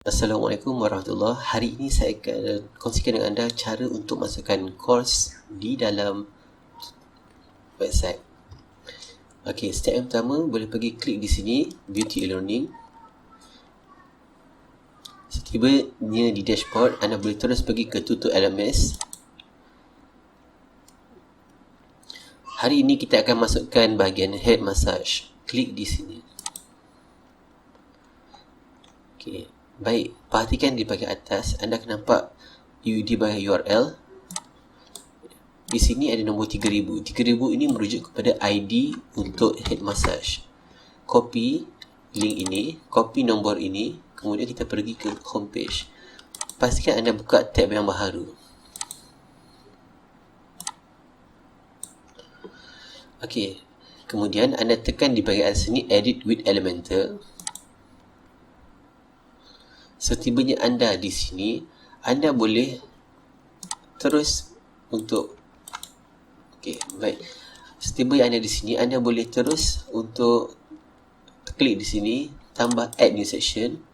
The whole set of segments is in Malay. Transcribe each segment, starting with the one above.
Assalamualaikum warahmatullahi. Hari ini saya akan kongsikan dengan anda cara untuk masukkan course di dalam website. Okey, step yang pertama, boleh pergi klik di sini, Beauty e-Learning. Setibanya di dashboard, anda boleh terus pergi ke Tutor LMS. Hari ini kita akan masukkan bahagian head massage. Klik di sini. Okey. Baik, perhatikan di bahagian atas, anda akan nampak di bahagian URL. Di sini ada nombor 3000. 3000 ini merujuk kepada ID untuk head massage. Copy link ini, copy nombor ini, kemudian kita pergi ke homepage. Pastikan anda buka tab yang baharu. Okey, kemudian anda tekan di bahagian atas sini, Edit with Elementor. Setibanya anda di sini, anda boleh terus untuk baik. Setibanya anda di sini, anda boleh terus untuk klik di sini, tambah Add New Section,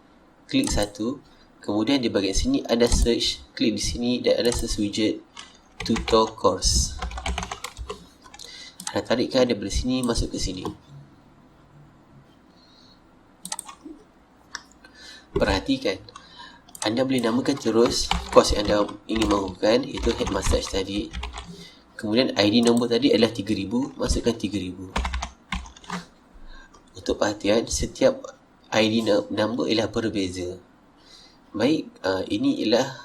klik satu. Kemudian di bahagian sini anda search, klik di sini dan anda search widget Tutor Course. Anda tarikkan daripada sini masuk ke sini. Perhatikan, anda boleh namakan terus course yang anda ingin mahukan, iaitu head massage tadi. Kemudian ID nombor tadi adalah 3000, masukkan 3000. Untuk perhatian, setiap ID number ialah berbeza. Baik, ini ialah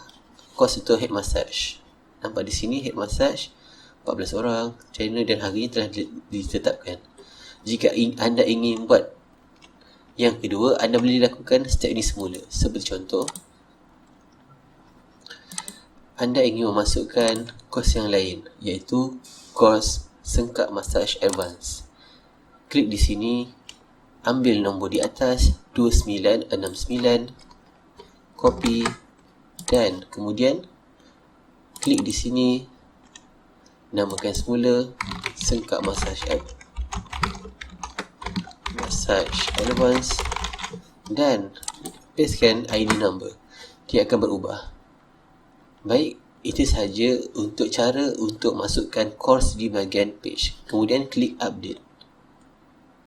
course untuk head massage. Nampak di sini head massage 14 orang, channel dan harinya telah ditetapkan. Jika anda ingin buat yang kedua, anda boleh lakukan step ini semula. Seperti contoh, anda ingin memasukkan course yang lain, iaitu course sengkak massage advance. Klik di sini, ambil nombor di atas 2969, copy dan kemudian klik di sini, namakan semula sengkak massage advance dan pastekan ID number. Dia akan berubah. Baik, itu sahaja untuk cara untuk masukkan course di bahagian page. Kemudian klik update.